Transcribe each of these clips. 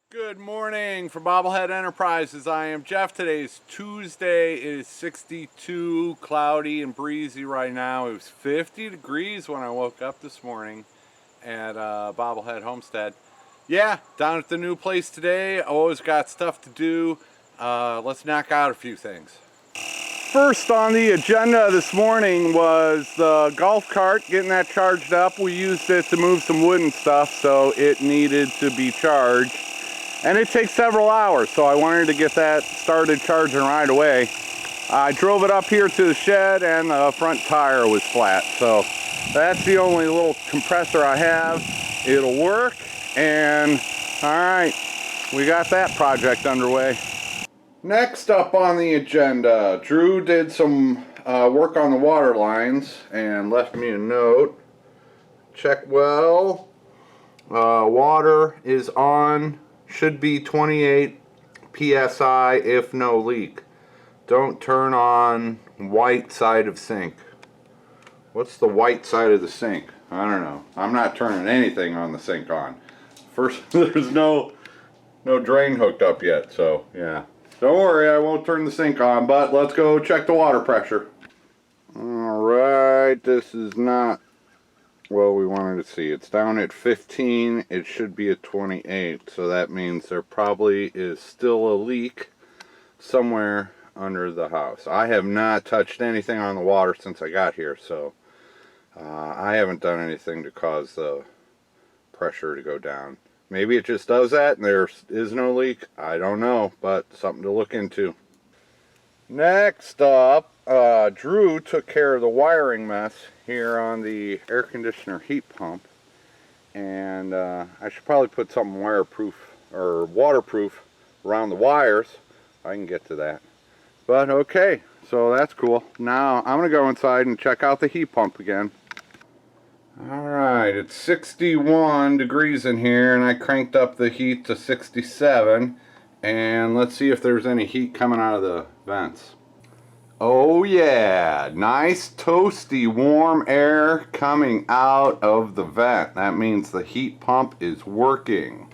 Good morning from Bobblehead Enterprises. I am Jeff. Today's Tuesday. It is 62, cloudy and breezy right now. It was 50 degrees when I woke up this morning at Bobblehead Homestead. Yeah, down at the new place today. Always got stuff to do. Let's knock out a few things. First on the agenda this morning was the golf cart, getting that charged up. We used it to move some wood and stuff, so it needed to be charged. And it takes several hours, so I wanted to get that started charging right away. I drove it up here to the shed and the front tire was flat, so that's the only little compressor I have. It'll work, and all right, we got that project underway. Next up on the agenda, Drew did some work on the water lines and left me a note. Check well, water is on. Should be 28 psi if no leak. Don't turn on white side of sink. What's the white side of the sink? I don't know. I'm not turning anything on the sink on. First, there's no drain hooked up yet, so yeah. Don't worry, I won't turn the sink on, but let's go check the water pressure. Alright, this is not well we wanted to see. It's down at 15. It should be at 28, so that means there probably is still a leak somewhere under the house. I have not touched anything on the water since I got here, so I haven't done anything to cause the pressure to go down. Maybe it just does that and there is no leak. I don't know, but something to look into. Next up, Drew took care of the wiring mess here on the air conditioner heat pump, and I should probably put something wireproof or waterproof around the wires. I can get to that, but okay, so that's cool. Now I'm gonna go inside and check out the heat pump again. Alright, it's 61 degrees in here and I cranked up the heat to 67, and let's see if there's any heat coming out of the vents. Oh yeah, nice toasty warm air coming out of the vent. That means the heat pump is working.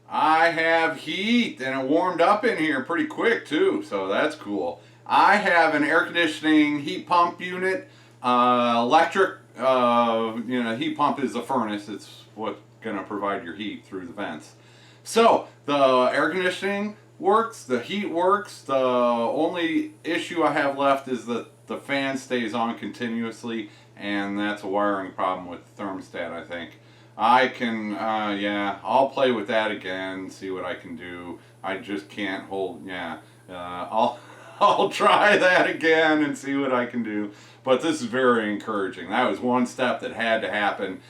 I have heat, and it warmed up in here pretty quick too, so that's cool. I have an air conditioning heat pump unit, electric. Heat pump is a furnace. It's what's gonna provide your heat through the vents. So the air conditioning works, the heat works. The only issue I have left is that the fan stays on continuously, and that's a wiring problem with the thermostat, I think. I can, I'll play with that again, see what I can do. I just can't hold, I'll try that again and see what I can do. But this is very encouraging. That was one step that had to happen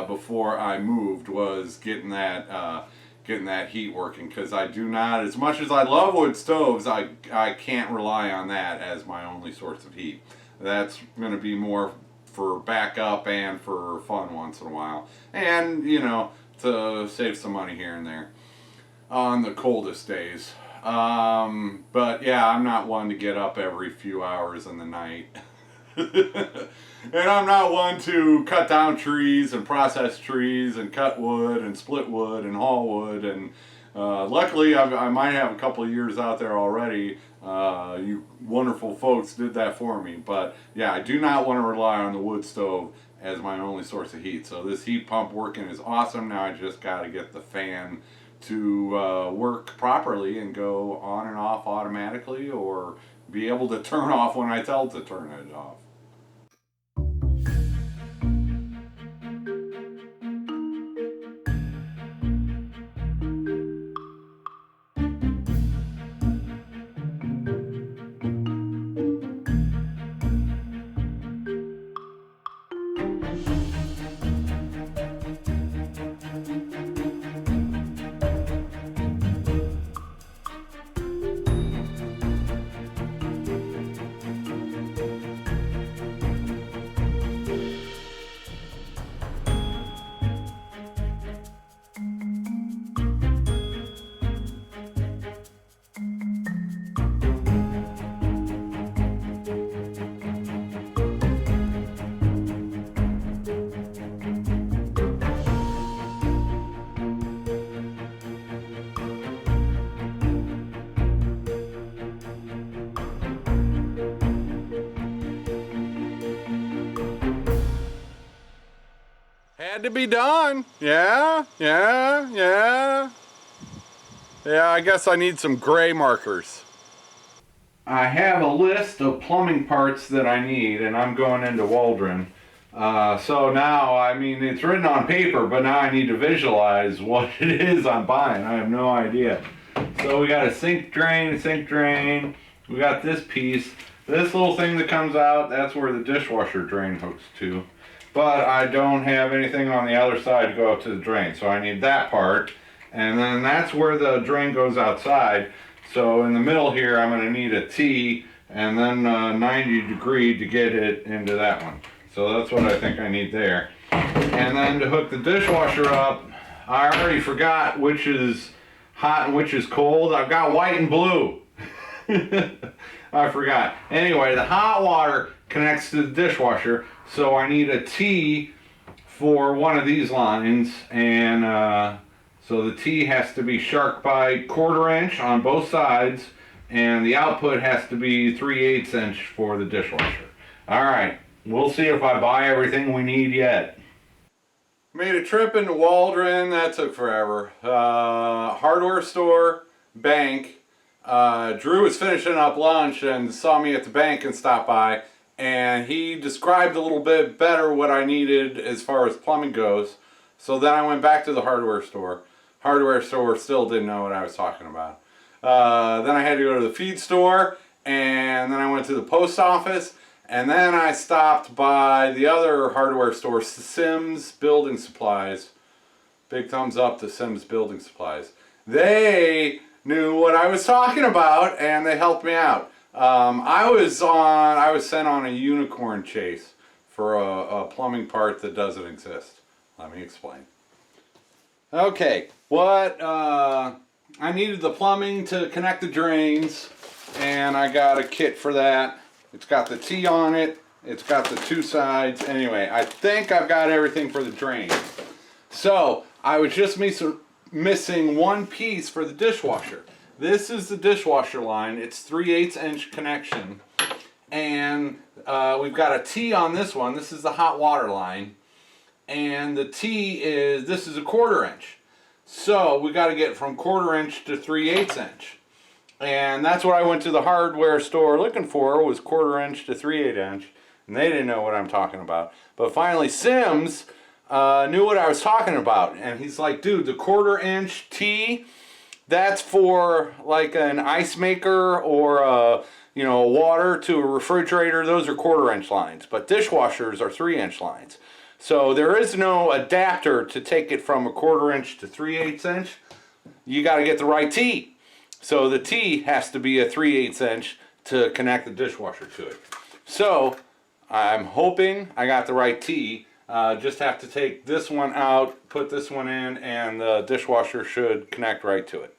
before I moved, was getting that heat working, because I do not, as much as I love wood stoves, I can't rely on that as my only source of heat. That's going to be more for backup and for fun once in a while, and to save some money here and there on the coldest days. But yeah, I'm not one to get up every few hours in the night. And I'm not one to cut down trees and process trees and cut wood and split wood and haul wood, and luckily I might have a couple of years out there already. You wonderful folks did that for me, but yeah, I do not want to rely on the wood stove as my only source of heat. So this heat pump working is awesome. Now I just got to get the fan to work properly and go on and off automatically, or be able to turn off when I tell it to turn it off. had to be done. Yeah, yeah, yeah. Yeah, I guess I need some gray markers. I have a list of plumbing parts that I need, and I'm going into Waldron. So now, I mean, it's written on paper, but now I need to visualize what it is I'm buying. I have no idea. So we got a sink drain. We got this piece. This little thing that comes out, that's where the dishwasher drain hooks to. But I don't have anything on the other side to go up to the drain, so I need that part. And then that's where the drain goes outside. So in the middle here, I'm going to need a T and then 90 degree to get it into that one. So that's what I think I need there. And then to hook the dishwasher up, I already forgot which is hot and which is cold. I've got white and blue. I forgot. Anyway, the hot water connects to the dishwasher, so I need a T for one of these lines, and so the T has to be shark by 1/4 inch on both sides, and the output has to be 3/8 inch for the dishwasher. Alright, we'll see if I buy everything we need yet. Made a trip into Waldron, that took forever. Hardware store, bank. Drew was finishing up lunch and saw me at the bank and stopped by, and he described a little bit better what I needed as far as plumbing goes. So then I went back to the hardware store. Hardware store still didn't know what I was talking about. Then I had to go to the feed store, and then I went to the post office, and then I stopped by the other hardware store, Sims Building Supplies. Big thumbs up to Sims Building Supplies. They knew what I was talking about, and they helped me out. I was sent on a unicorn chase for a plumbing part that doesn't exist. Let me explain. Okay, I needed the plumbing to connect the drains, and I got a kit for that. It's got the T on it, it's got the two sides. Anyway, I think I've got everything for the drain. So, I was just missing one piece for the dishwasher. This is the dishwasher line. It's 3/8 inch connection, and we've got a T on this one. This is the hot water line, and the T is, this is a 1/4 inch. So we got to get from 1/4 inch to 3/8 inch, and that's what I went to the hardware store looking for, was 1/4 inch to 3/8 inch, and they didn't know what I'm talking about. But finally Sims knew what I was talking about, and he's like, dude, the 1/4 inch T, that's for like an ice maker or water to a refrigerator. Those are 1/4 inch lines, but dishwashers are 3-inch lines. So there is no adapter to take it from a 1/4 inch to 3/8 inch. You got to get the right T. So the T has to be a 3/8 inch to connect the dishwasher to it. So I'm hoping I got the right T. Just have to take this one out, put this one in, and the dishwasher should connect right to it.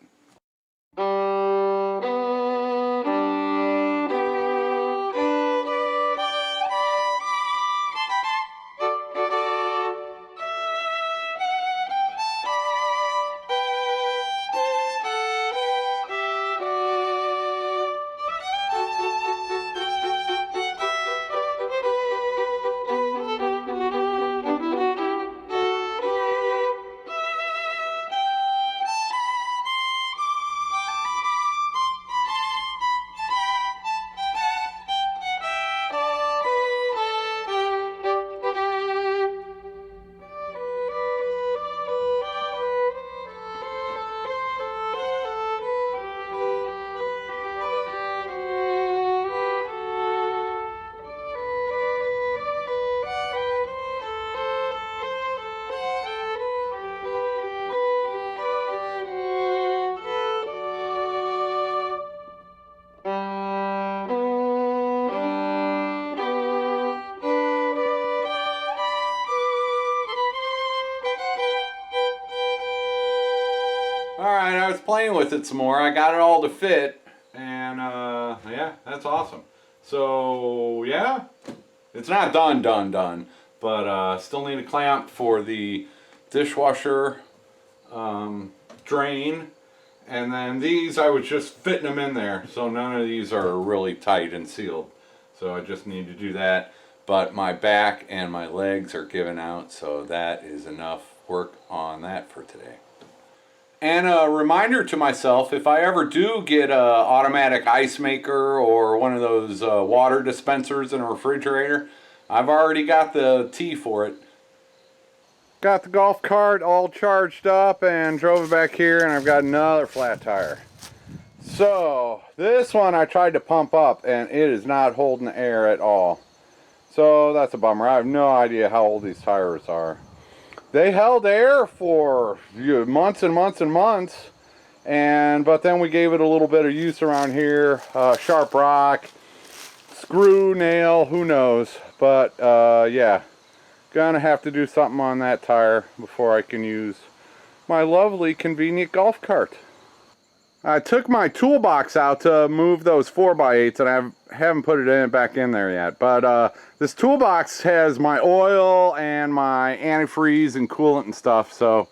Alright, I was playing with it some more. I got it all to fit, and yeah, that's awesome. So yeah, it's not done, but still need a clamp for the dishwasher drain, and then these, I was just fitting them in there, so none of these are really tight and sealed, so I just need to do that. but my back and my legs are giving out, so that is enough work on that for today. And a reminder to myself, if I ever do get a automatic ice maker or one of those water dispensers in a refrigerator, I've already got the tea for it. Got the golf cart all charged up and drove it back here, and I've got another flat tire. So this one I tried to pump up and it is not holding the air at all. So that's a bummer. I have no idea how old these tires are. They held air for months and months and months, but then we gave it a little bit of use around here. Sharp rock, screw, nail, who knows. But yeah, gonna have to do something on that tire before I can use my lovely convenient golf cart. I took my toolbox out to move those 4x8s, and I haven't put it back in there yet. But this toolbox has my oil and my antifreeze and coolant and stuff. So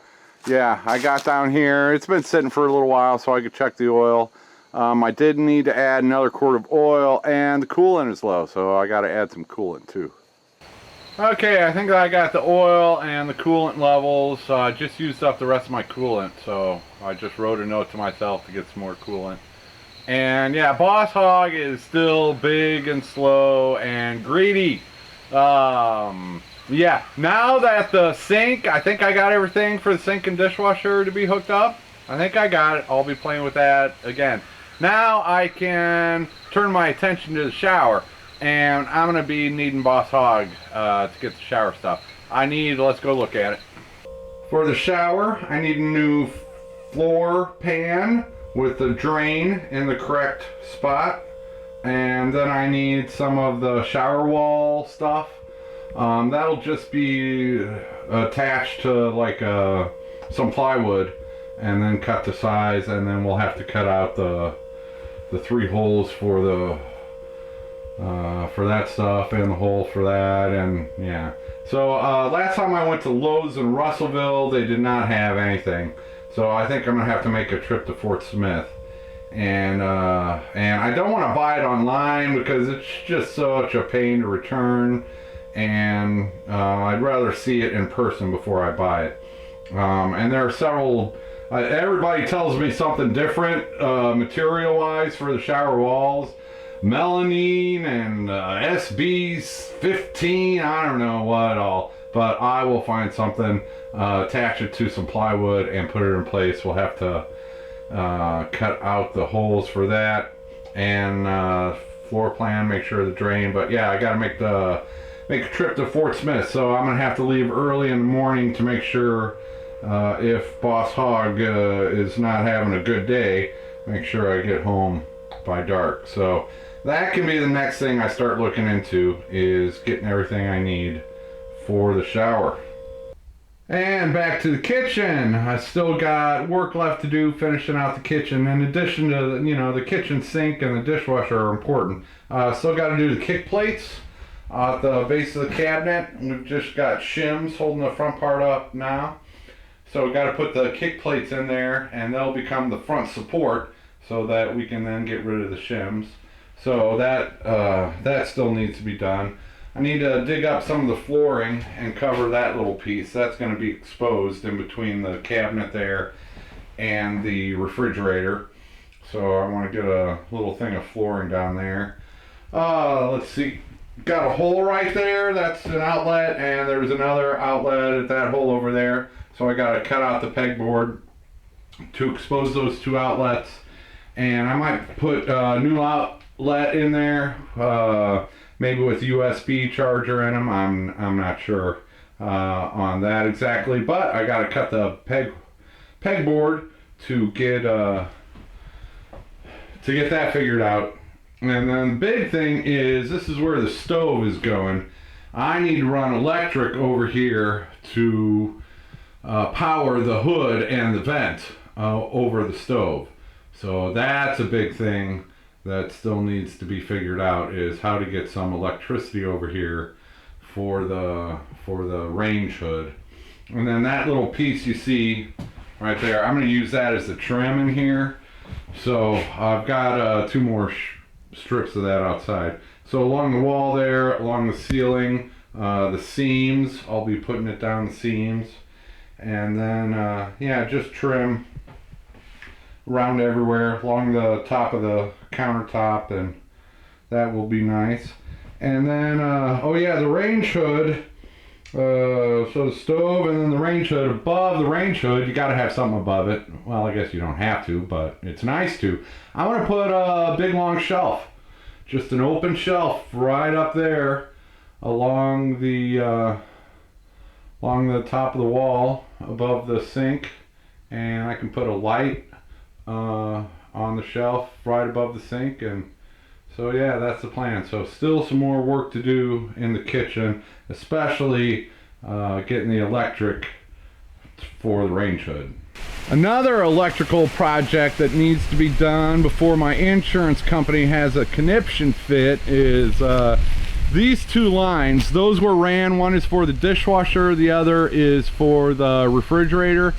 yeah, I got down here. It's been sitting for a little while so I could check the oil. I did need to add another quart of oil, and the coolant is low, so I got to add some coolant too. Okay, I think I got the oil and the coolant levels. I just used up the rest of my coolant, so I just wrote a note to myself to get some more coolant. And yeah, Boss Hog is still big and slow and greedy. Yeah, now that the sink, I think I got everything for the sink and dishwasher to be hooked up. I think I got it. I'll be playing with that again. Now I can turn my attention to the shower. And I'm going to be needing Boss Hog to get the shower stuff. Let's go look at it. For the shower, I need a new floor pan with the drain in the correct spot. And then I need some of the shower wall stuff. That'll just be attached to like some plywood and then cut to size, and then we'll have to cut out the 3 holes for that stuff and the hole for that, and yeah. So last time I went to Lowe's in Russellville, they did not have anything. So I think I'm gonna have to make a trip to Fort Smith, and I don't want to buy it online because it's just such a pain to return, and I'd rather see it in person before I buy it. And there are several. Everybody tells me something different material-wise for the shower walls. Melamine and SB15, I don't know what all, but I will find something, attach it to some plywood and put it in place. We'll have to cut out the holes for that, and floor plan, make sure the drain. But yeah, I gotta make a trip to Fort Smith, so I'm gonna have to leave early in the morning to make sure if Boss Hog is not having a good day, make sure I get home by dark. So that can be the next thing I start looking into, is getting everything I need for the shower. And back to the kitchen. I still got work left to do finishing out the kitchen. In addition to the kitchen sink and the dishwasher are important. Still got to do the kick plates at the base of the cabinet. We've just got shims holding the front part up now. So we got to put the kick plates in there, and they'll become the front support so that we can then get rid of the shims. So that still needs to be done. I need to dig up some of the flooring and cover that little piece. That's going to be exposed in between the cabinet there and the refrigerator. So I want to get a little thing of flooring down there. Let's see. Got a hole right there. That's an outlet, and there's another outlet at that hole over there. So I got to cut out the pegboard to expose those 2 outlets. And I might put a new outlet in there, maybe with USB charger in them. I'm not sure on that exactly, but I got to cut the pegboard to get that figured out. And then the big thing is, this is where the stove is going. I need to run electric over here to power the hood and the vent over the stove. So that's a big thing that still needs to be figured out, is how to get some electricity over here for the range hood. And then that little piece you see right there, I'm going to use that as the trim in here. So I've got 2 more strips of that outside. So along the wall there, along the ceiling, the seams, I'll be putting it down the seams. And then, yeah, just trim around everywhere along the top of the countertop, and that will be nice. And then, oh yeah, the range hood. So the stove and then the range hood. Above the range hood, you got to have something above it. Well, I guess you don't have to, but it's nice to. I want to put a big long shelf, just an open shelf right up there along the top of the wall above the sink, and I can put a light on the shelf right above the sink. And so yeah, that's the plan. So still some more work to do in the kitchen, especially getting the electric for the range hood. Another electrical project that needs to be done before my insurance company has a conniption fit is these two lines. Those were ran. One is for the dishwasher, the other is for the refrigerator,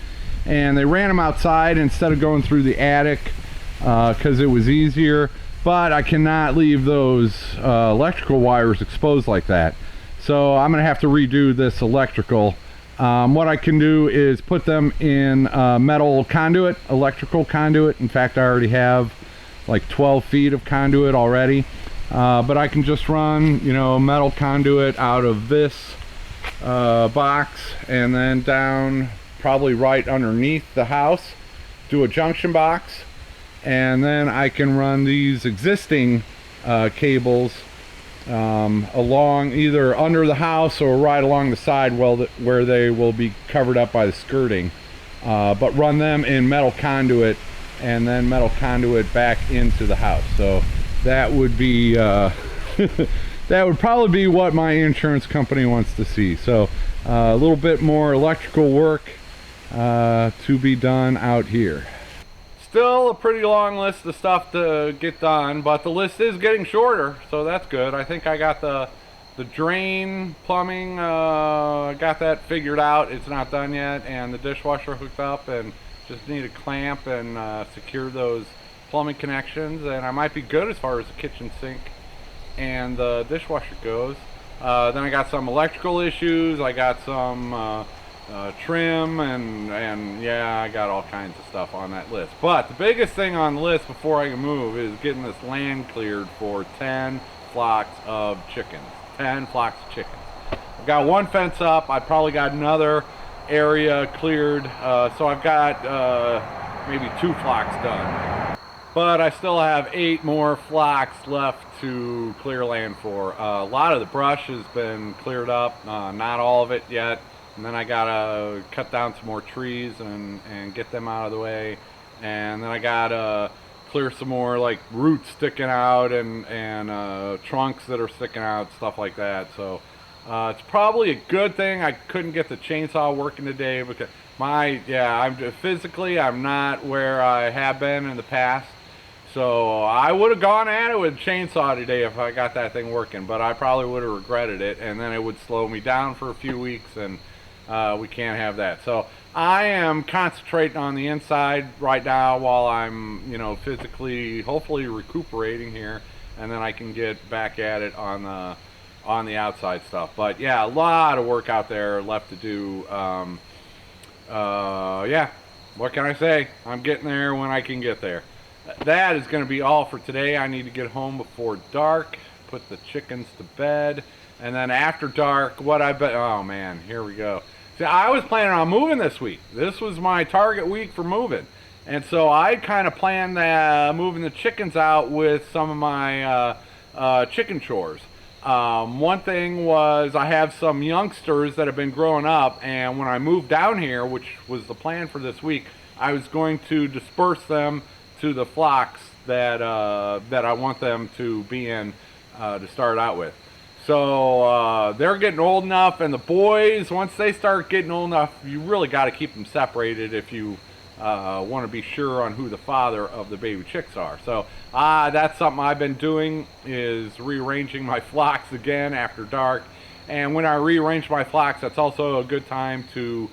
and they ran them outside instead of going through the attic because it was easier. But I cannot leave those electrical wires exposed like that. So I'm gonna have to redo this electrical. What I can do is put them in metal conduit, electrical conduit. In fact, I already have like 12 feet of conduit already. But I can just run, you know, metal conduit out of this box and then down probably right underneath the house, do a junction box. And then I can run these existing cables along either under the house or right along the side where they will be covered up by the skirting, but run them in metal conduit and then metal conduit back into the house. So that would be that would probably be what my insurance company wants to see. So a little bit more electrical work to be done out here. Still a pretty long list of stuff to get done, but the list is getting shorter, so that's good. I think I got the drain plumbing, got that figured out. It's not done yet, and the dishwasher hooked up, and just need a clamp and secure those plumbing connections, and I might be good as far as the kitchen sink and the dishwasher goes. Then I got some electrical issues. I got some trim and yeah, I got all kinds of stuff on that list. But the biggest thing on the list before I can move is getting this land cleared for 10 flocks of chickens. 10 flocks of chickens. I've got one fence up. I probably got another area cleared, so I've got maybe 2 flocks done. But I still have 8 more flocks left to clear land for. A lot of the brush has been cleared up, not all of it yet. And then I gotta cut down some more trees and get them out of the way. And then I gotta clear some more like roots sticking out and trunks that are sticking out, stuff like that. So it's probably a good thing I couldn't get the chainsaw working today, because I'm not where I have been in the past. So I would have gone at it with a chainsaw today if I got that thing working, but I probably would have regretted it, and then it would slow me down for a few weeks, and we can't have that. So I am concentrating on the inside right now while I'm, you know, physically, hopefully recuperating here, and then I can get back at it on the outside stuff. But yeah, a lot of work out there left to do. Yeah, what can I say? I'm getting there when I can get there. That is going to be all for today. I need to get home before dark, put the chickens to bed, and then after dark, oh man, here we go. See, I was planning on moving this week. This was my target week for moving. And so I kind of planned moving the chickens out with some of my chicken chores. One thing was I have some youngsters that have been growing up, and when I moved down here, which was the plan for this week, I was going to disperse them to the flocks that I want them to be in to start out with. So they're getting old enough, and the boys, once they start getting old enough, you really got to keep them separated if you want to be sure on who the father of the baby chicks are. So that's something I've been doing, is rearranging my flocks again after dark. And when I rearrange my flocks, that's also a good time to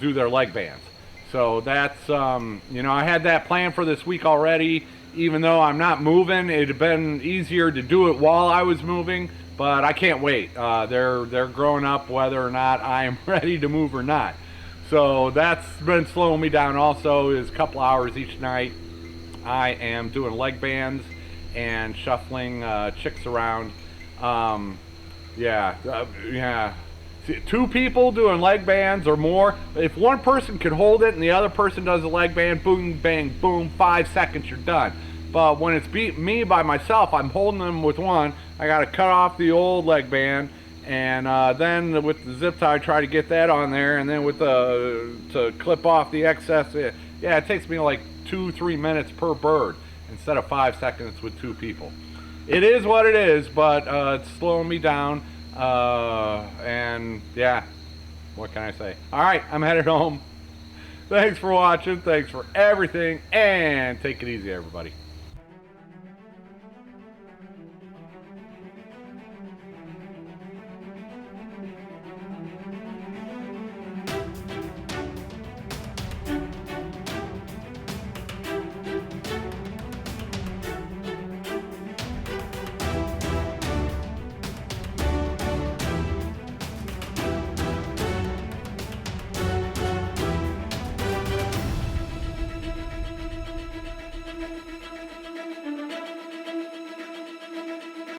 do their leg bands. So that's, you know, I had that planned for this week already, even though I'm not moving. It'd have been easier to do it while I was moving, but I can't wait. They're growing up whether or not I am ready to move or not. So that's been slowing me down also, is a couple hours each night. I am doing leg bands and shuffling chicks around. Um, yeah. See, two people doing leg bands or more. If one person can hold it and the other person does a leg band, boom, bang, boom, 5 seconds, you're done. But when it's me by myself, I'm holding them with one. I got to cut off the old leg band, and then with the zip tie, try to get that on there, and then with the to clip off the excess. Yeah, it takes me like 2-3 minutes per bird instead of 5 seconds with two people. It is what it is, but it's slowing me down. And yeah, what can I say? All right, I'm headed home. Thanks for watching. Thanks for everything, and take it easy, everybody.